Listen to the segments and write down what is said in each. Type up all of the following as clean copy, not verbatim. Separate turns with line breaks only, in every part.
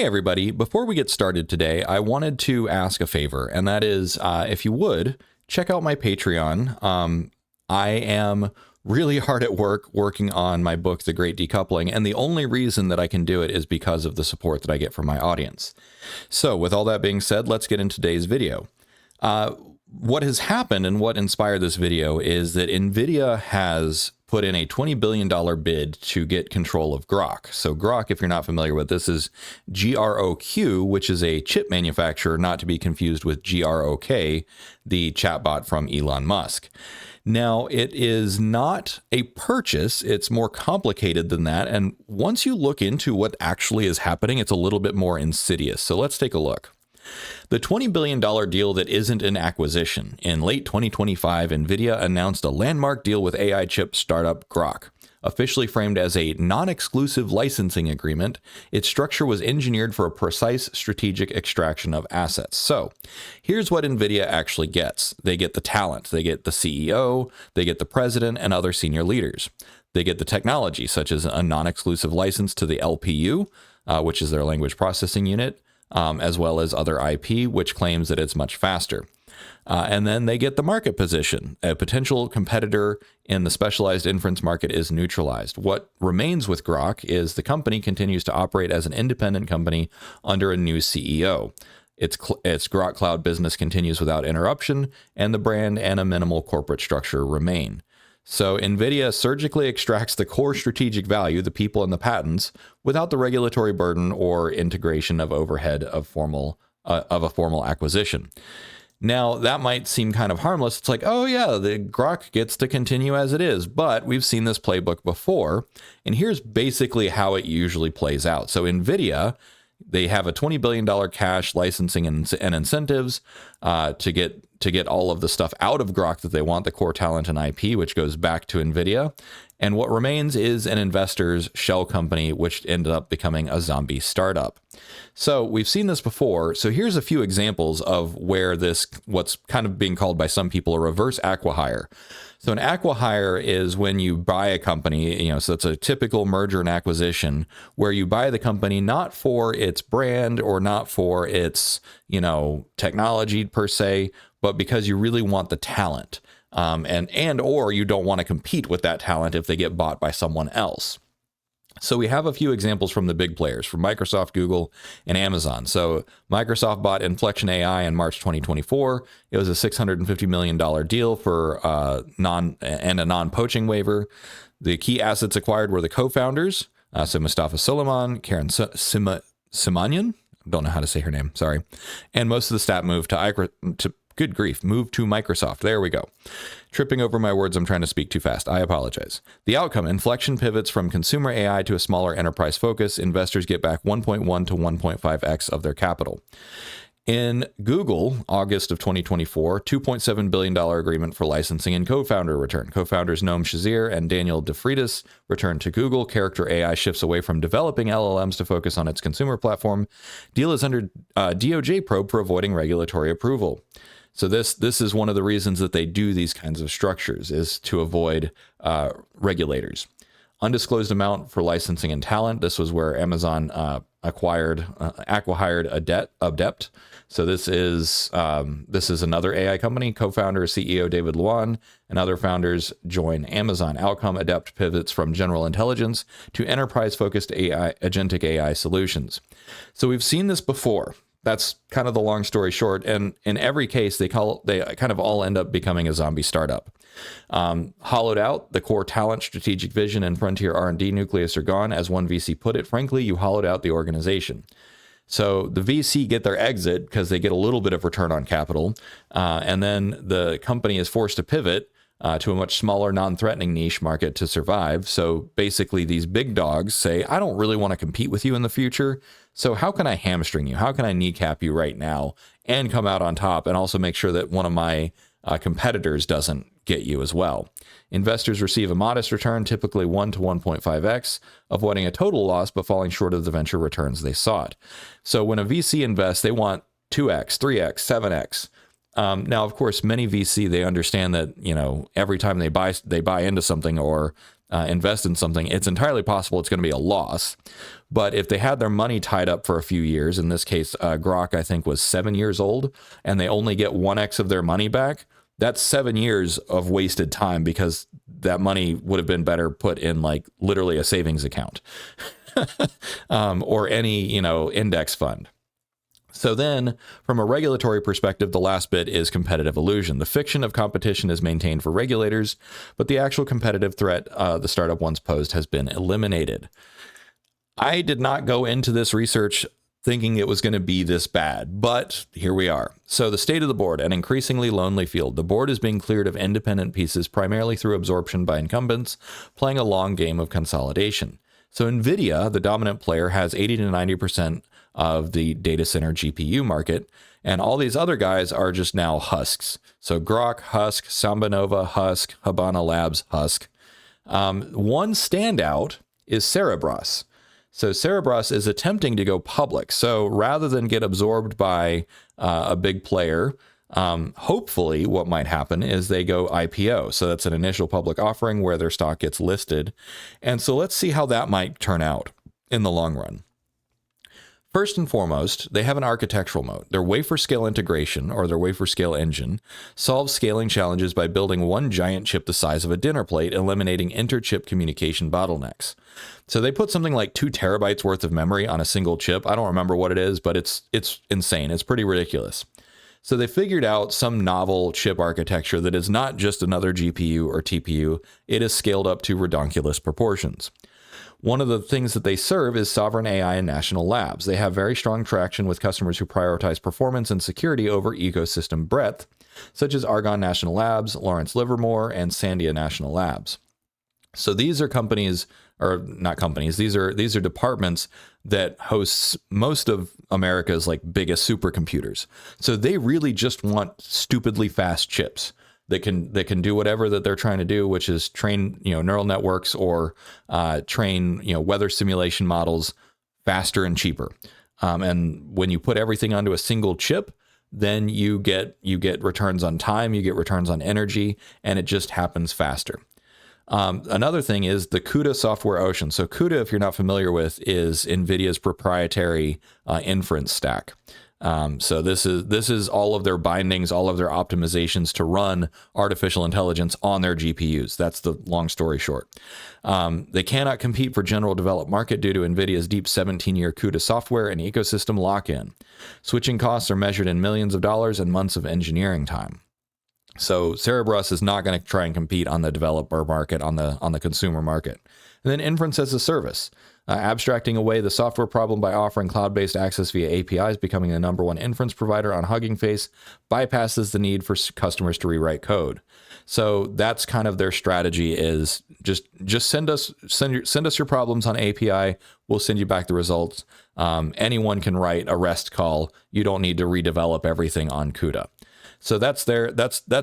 Hey everybody, before we get started today, I wanted to ask a favor, and that is if you would, check out my Patreon. I am really hard at work working on my book, The Great Decoupling, and the only reason that I can do it is because of the support that I get from my audience. So with all that being said, let's get into today's video. What has happened and what inspired this video is that Nvidia has put in a $20 billion bid to get control of Groq. So Groq, if you're not familiar with this, is Groq, which is a chip manufacturer, not to be confused with Grok, the chatbot from Elon Musk. Now, it is not a purchase. It's more complicated than that. And once you look into what actually is happening, it's a little bit more insidious. So let's take a look. The $20 billion deal that isn't an acquisition. In late 2025, Nvidia announced a landmark deal with AI chip startup Groq. Officially framed as a non-exclusive licensing agreement, its structure was engineered for a precise strategic extraction of assets. So here's what Nvidia actually gets. They get the talent, they get the CEO, they get the president and other senior leaders. They get the technology, such as a non-exclusive license to the LPU, which is their language processing unit, as well as other IP, which claims that it's much faster. And then they get the market position. A potential competitor in the specialized inference market is neutralized. What remains with Groq is the company continues to operate as an independent company under a new CEO. Its Groq Cloud business continues without interruption, and the brand and a minimal corporate structure remain. So Nvidia surgically extracts the core strategic value, the people and the patents, without the regulatory burden or integration of overhead of a formal acquisition. Now, that might seem kind of harmless. It's like, oh yeah, the Groq gets to continue as it is, but we've seen this playbook before, and here's basically how it usually plays out. So Nvidia, they have a $20 billion cash licensing and incentives to get all of the stuff out of Groq that they want, the core talent and IP, which goes back to Nvidia. And what remains is an investor's shell company, which ended up becoming a zombie startup. So we've seen this before. So here's a few examples of where what's kind of being called by some people a reverse acqui-hire. So an acqui-hire is when you buy a company, so it's a typical merger and acquisition where you buy the company not for its brand or not for its, technology per se, but because you really want the talent. Or you don't want to compete with that talent if they get bought by someone else. So we have a few examples from the big players, from Microsoft, Google, and Amazon. So Microsoft bought Inflection AI in March 2024. It was a $650 million deal for a non-poaching waiver. The key assets acquired were the co-founders, so Mustafa Suleyman, Karen Simonian, don't know how to say her name, sorry, and most of the staff moved moved to Microsoft. There we go. Tripping over my words, I'm trying to speak too fast. I apologize. The outcome, Inflection pivots from consumer AI to a smaller enterprise focus. Investors get back 1.1 to 1.5x of their capital. In Google, August of 2024, $2.7 billion agreement for licensing and co-founder return. Co-founders Noam Shazir and Daniel DeFreitas return to Google. Character AI shifts away from developing LLMs to focus on its consumer platform. Deal is under DOJ probe for avoiding regulatory approval. So this is one of the reasons that they do these kinds of structures, is to avoid regulators. Undisclosed amount for licensing and talent. This was where Amazon acqui-hired Adept. So this is another AI company. Co-founder, CEO David Luan and other founders join Amazon. Outcome, Adept pivots from general intelligence to enterprise-focused agentic AI solutions. So we've seen this before. That's kind of the long story short. And in every case, they kind of all end up becoming a zombie startup. Hollowed out, the core talent, strategic vision, and frontier R&D nucleus are gone. As one VC put it, frankly, you hollowed out the organization. So the VC get their exit because they get a little bit of return on capital. And then the company is forced to pivot to a much smaller, non-threatening niche market to survive. So basically these big dogs say, I don't really want to compete with you in the future. So how can I hamstring you? How can I kneecap you right now and come out on top and also make sure that one of my competitors doesn't get you as well? Investors receive a modest return, typically 1 to 1.5x, avoiding a total loss but falling short of the venture returns they sought. So when a VC invests, they want 2x, 3x, 7x. Now, of course, many VC, they understand that, every time they buy into something or invest in something, it's entirely possible it's going to be a loss. But if they had their money tied up for a few years, in this case, Groq, I think, was 7 years old, and they only get 1x of their money back, that's 7 years of wasted time because that money would have been better put in like literally a savings account or any, index fund. So then, from a regulatory perspective, the last bit is competitive illusion. The fiction of competition is maintained for regulators, but the actual competitive threat the startup once posed has been eliminated. I did not go into this research thinking it was going to be this bad, but here we are. So the state of the board, an increasingly lonely field. The board is being cleared of independent pieces primarily through absorption by incumbents, playing a long game of consolidation. So Nvidia, the dominant player, has 80 to 90% of the data center GPU market, and all these other guys are just now husks. So Groq, husk, Sambanova, husk, Habana Labs, husk. One standout is Cerebras. So Cerebras is attempting to go public. So rather than get absorbed by a big player, hopefully what might happen is they go IPO. So that's an initial public offering where their stock gets listed. And so let's see how that might turn out in the long run. First and foremost, they have an architectural moat. Their wafer scale integration, or their wafer scale engine, solves scaling challenges by building one giant chip the size of a dinner plate, eliminating inter-chip communication bottlenecks. So they put something like 2 terabytes worth of memory on a single chip. I don't remember what it is, but it's insane. It's pretty ridiculous. So they figured out some novel chip architecture that is not just another GPU or TPU. It is scaled up to redonkulous proportions. One of the things that they serve is sovereign AI and national labs. They have very strong traction with customers who prioritize performance and security over ecosystem breadth, such as Argonne National Labs, Lawrence Livermore, and Sandia National Labs. So these are companies, or not companies, these are departments that hosts most of America's like biggest supercomputers. So they really just want stupidly fast chips that can do whatever that they're trying to do, which is train neural networks or train weather simulation models faster and cheaper. And when you put everything onto a single chip, then you get returns on time, you get returns on energy, and it just happens faster. Another thing is the CUDA software ocean. So CUDA, if you're not familiar with, is NVIDIA's proprietary inference stack. So this is all of their bindings, all of their optimizations to run artificial intelligence on their GPUs. That's the long story short. They cannot compete for general developed market due to NVIDIA's deep 17-year CUDA software and ecosystem lock-in. Switching costs are measured in millions of dollars and months of engineering time. So Cerebras is not going to try and compete on the developer market, on the consumer market. And then inference as a service. Abstracting away the software problem by offering cloud-based access via APIs, becoming the #1 inference provider on Hugging Face, bypasses the need for customers to rewrite code. So that's kind of their strategy: is just send us your problems on API. We'll send you back the results. Anyone can write a REST call. You don't need to redevelop everything on CUDA. So that's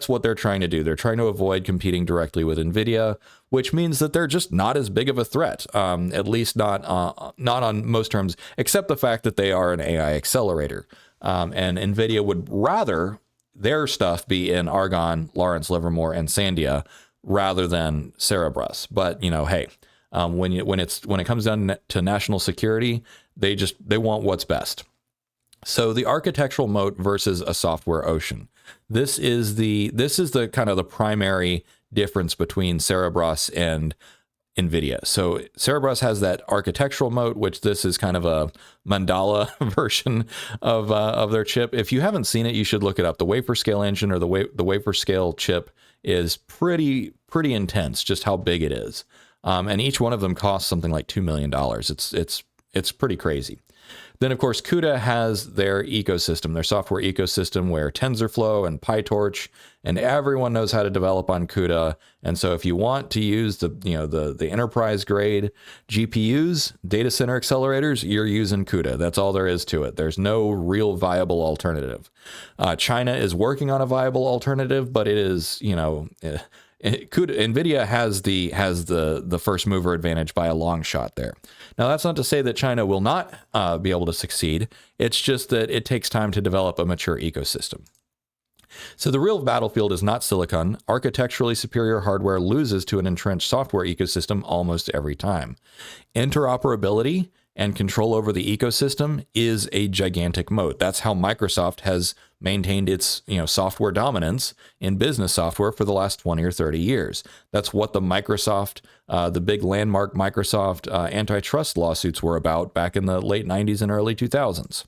what they're trying to do. They're trying to avoid competing directly with Nvidia, which means that they're just not as big of a threat, at least not on most terms, except the fact that they are an AI accelerator. And Nvidia would rather their stuff be in Argonne, Lawrence Livermore, and Sandia rather than Cerebras. But hey, when it comes down to national security, they want what's best. So the architectural moat versus a software ocean. This is the kind of the primary difference between Cerebras and Nvidia. So Cerebras has that architectural moat, which this is kind of a mandala version of their chip. If you haven't seen it, you should look it up. The wafer scale engine, or the wafer scale chip, is pretty intense. Just how big it is, and each one of them costs something like $2 million. It's pretty crazy. Then, of course, CUDA has their ecosystem, their software ecosystem, where TensorFlow and PyTorch and everyone knows how to develop on CUDA. And so if you want to use the enterprise grade GPUs, data center accelerators, you're using CUDA. That's all there is to it. There's no real viable alternative. China is working on a viable alternative, but it is, Nvidia has the first mover advantage by a long shot there. Now, that's not to say that China will not be able to succeed. It's just that it takes time to develop a mature ecosystem. So the real battlefield is not silicon. Architecturally superior hardware loses to an entrenched software ecosystem almost every time. Interoperability and control over the ecosystem is a gigantic moat. That's how Microsoft has maintained its, software dominance in business software for the last 20 or 30 years. That's what the big landmark Microsoft antitrust lawsuits were about back in the late 90s and early 2000s.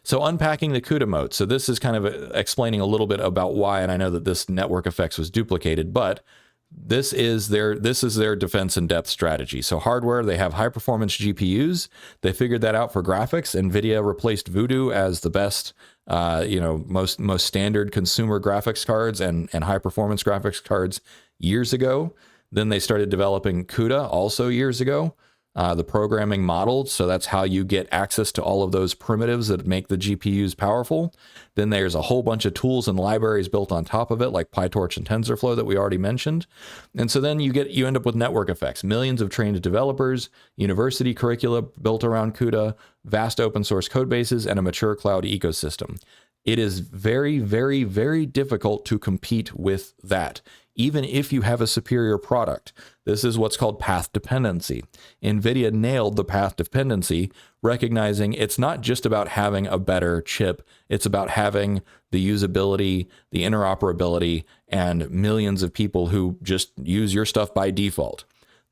So unpacking the CUDA moat. So this is kind of explaining a little bit about why, and I know that this network effects was duplicated, but this is their defense in depth strategy. So hardware, they have high performance GPUs. They figured that out for graphics. Nvidia replaced Voodoo as the best, most standard consumer graphics cards and high performance graphics cards years ago. Then they started developing CUDA also years ago. The programming model. So that's how you get access to all of those primitives that make the GPUs powerful. Then there's a whole bunch of tools and libraries built on top of it, like PyTorch and TensorFlow that we already mentioned. And so then you end up with network effects, millions of trained developers, university curricula built around CUDA, vast open source code bases, and a mature cloud ecosystem. It is very, very, very difficult to compete with that, even if you have a superior product. This is what's called path dependency. Nvidia nailed the path dependency, recognizing it's not just about having a better chip, it's about having the usability, the interoperability, and millions of people who just use your stuff by default.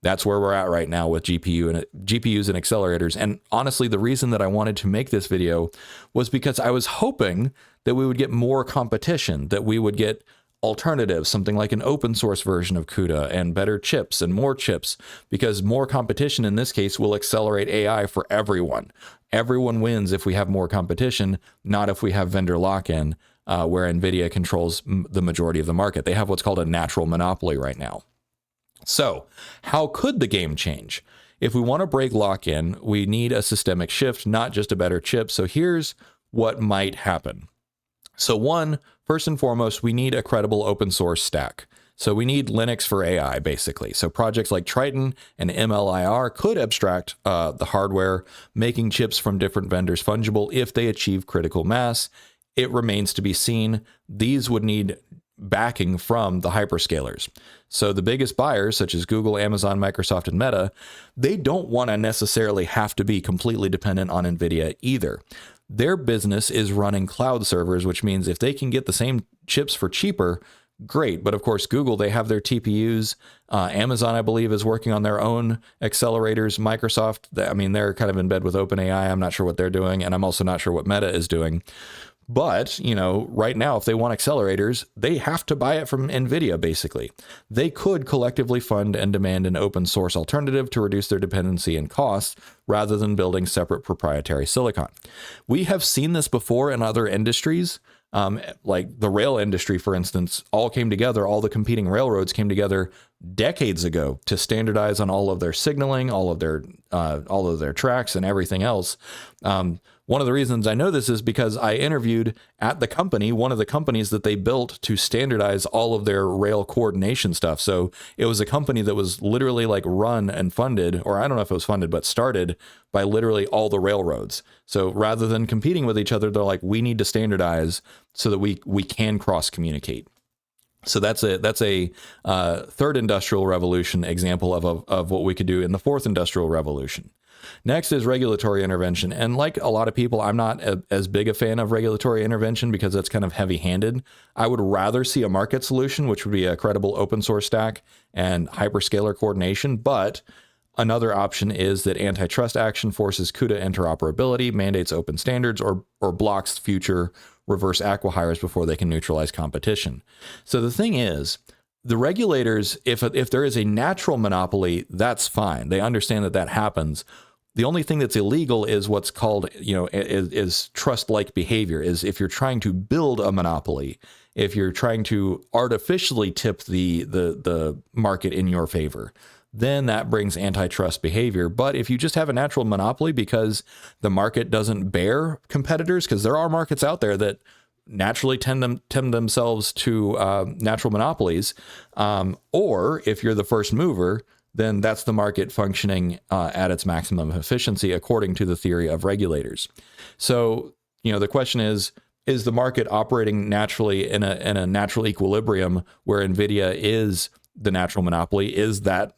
That's where we're at right now with GPUs and accelerators. And honestly, the reason that I wanted to make this video was because I was hoping that we would get more competition, that we would get alternatives, something like an open source version of CUDA and better chips and more chips, because more competition in this case will accelerate AI for everyone. Everyone wins if we have more competition, not if we have vendor lock-in, where Nvidia controls the majority of the market. They have what's called a natural monopoly right now. So how could the game change? If we want to break lock-in, we need a systemic shift, not just a better chip. So here's what might happen. So first and foremost, we need a credible open source stack. So we need Linux for AI, basically. So projects like Triton and MLIR could abstract the hardware, making chips from different vendors fungible if they achieve critical mass. It remains to be seen. These would need backing from the hyperscalers. So the biggest buyers, such as Google, Amazon, Microsoft, and Meta, they don't want to necessarily have to be completely dependent on Nvidia either. Their business is running cloud servers, which means if they can get the same chips for cheaper, great. But of course, Google, they have their TPUs. Amazon, I believe, is working on their own accelerators. Microsoft, they're kind of in bed with OpenAI. I'm not sure what they're doing. And I'm also not sure what Meta is doing. But, right now, if they want accelerators, they have to buy it from Nvidia, basically. They could collectively fund and demand an open source alternative to reduce their dependency and costs rather than building separate proprietary silicon. We have seen this before in other industries, like the rail industry, for instance, all the competing railroads came together decades ago to standardize on all of their signaling, all of their tracks and everything else. One of the reasons I know this is because I interviewed at the company, one of the companies that they built to standardize all of their rail coordination stuff. So it was a company that was literally like run and funded, or I don't know if it was funded, but started by literally all the railroads. So rather than competing with each other, they're like, we need to standardize so that we can cross communicate. So that's a third industrial revolution example of what we could do in the fourth industrial revolution. Next is regulatory intervention. And like a lot of people, I'm not as big a fan of regulatory intervention because that's kind of heavy-handed. I would rather see a market solution, which would be a credible open source stack and hyperscaler coordination. But another option is that antitrust action forces CUDA interoperability, mandates open standards, or blocks future reverse acqui-hires before they can neutralize competition. So the thing is, the regulators, if there is a natural monopoly, that's fine. They understand that happens. The only thing that's illegal is what's called, is trust-like behavior, is if you're trying to build a monopoly, if you're trying to artificially tip the market in your favor, then that brings antitrust behavior. But if you just have a natural monopoly because the market doesn't bear competitors, because there are markets out there that naturally tend themselves to natural monopolies, or if you're the first mover, then that's the market functioning at its maximum efficiency according to the theory of regulators. So, the question is is the market operating naturally in a natural equilibrium where Nvidia is the natural monopoly? Is that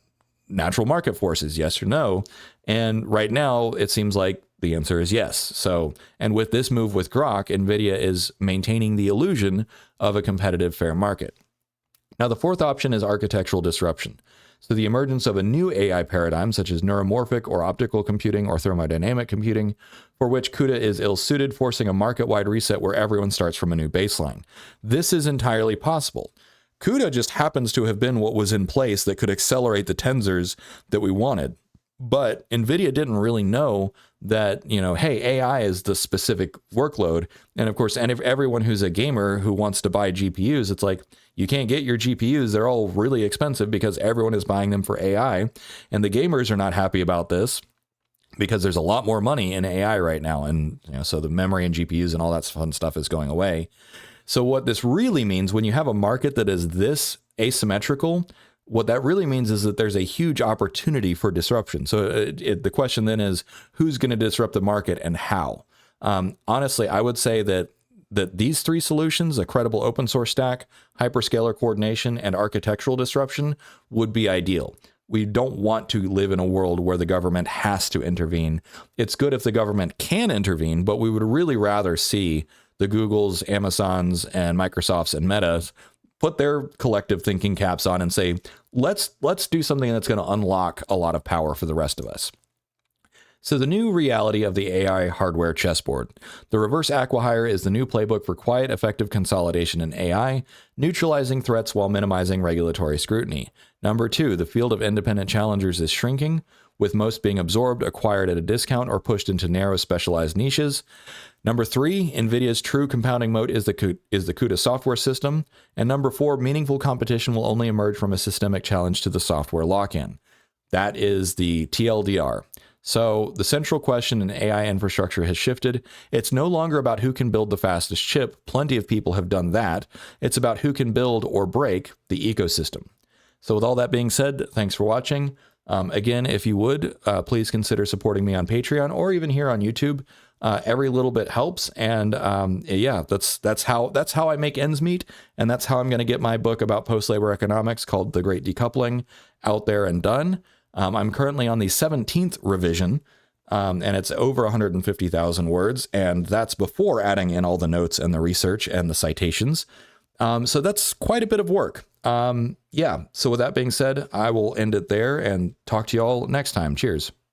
natural market forces? Yes or no? And right now, it seems like the answer is yes. So, and with this move with Groq, Nvidia is maintaining the illusion of a competitive fair market. Now, the fourth option is architectural disruption. So the emergence of a new AI paradigm, such as neuromorphic or optical computing or thermodynamic computing, for which CUDA is ill-suited, forcing a market-wide reset where everyone starts from a new baseline. This is entirely possible. CUDA just happens to have been what was in place that could accelerate the tensors that we wanted. But NVIDIA didn't really know that, hey, AI is the specific workload. And of course, and if everyone who's a gamer who wants to buy GPUs, it's like, you can't get your GPUs. They're all really expensive because everyone is buying them for AI. And the gamers are not happy about this because there's a lot more money in AI right now. And so the memory and GPUs and all that fun stuff is going away. So what this really means when you have a market that is this asymmetrical, what that really means is that there's a huge opportunity for disruption. So the question then is, who's going to disrupt the market and how? Honestly, I would say that these three solutions, a credible open source stack, hyperscaler coordination, and architectural disruption, would be ideal. We don't want to live in a world where the government has to intervene. It's good if the government can intervene, but we would really rather see the Googles, Amazons, and Microsofts and Metas put their collective thinking caps on and say, let's do something that's going to unlock a lot of power for the rest of us. So the new reality of the AI hardware chessboard. The reverse acqui-hire is the new playbook for quiet, effective consolidation in AI, neutralizing threats while minimizing regulatory scrutiny. Number 2, the field of independent challengers is shrinking, with most being absorbed, acquired at a discount, or pushed into narrow specialized niches. Number 3, NVIDIA's true compounding moat is the CUDA software system. And number 4, meaningful competition will only emerge from a systemic challenge to the software lock-in. That is the TLDR. So the central question in AI infrastructure has shifted. It's no longer about who can build the fastest chip. Plenty of people have done that. It's about who can build or break the ecosystem. So with all that being said, thanks for watching. Again, if you would, please consider supporting me on Patreon or even here on YouTube. Every little bit helps. And yeah, that's how I make ends meet. And that's how I'm going to get my book about post-labor economics called The Great Decoupling out there and done. I'm currently on the 17th revision, and it's over 150,000 words, and that's before adding in all the notes and the research and the citations. So that's quite a bit of work. Yeah, so with that being said, I will end it there and talk to you all next time. Cheers.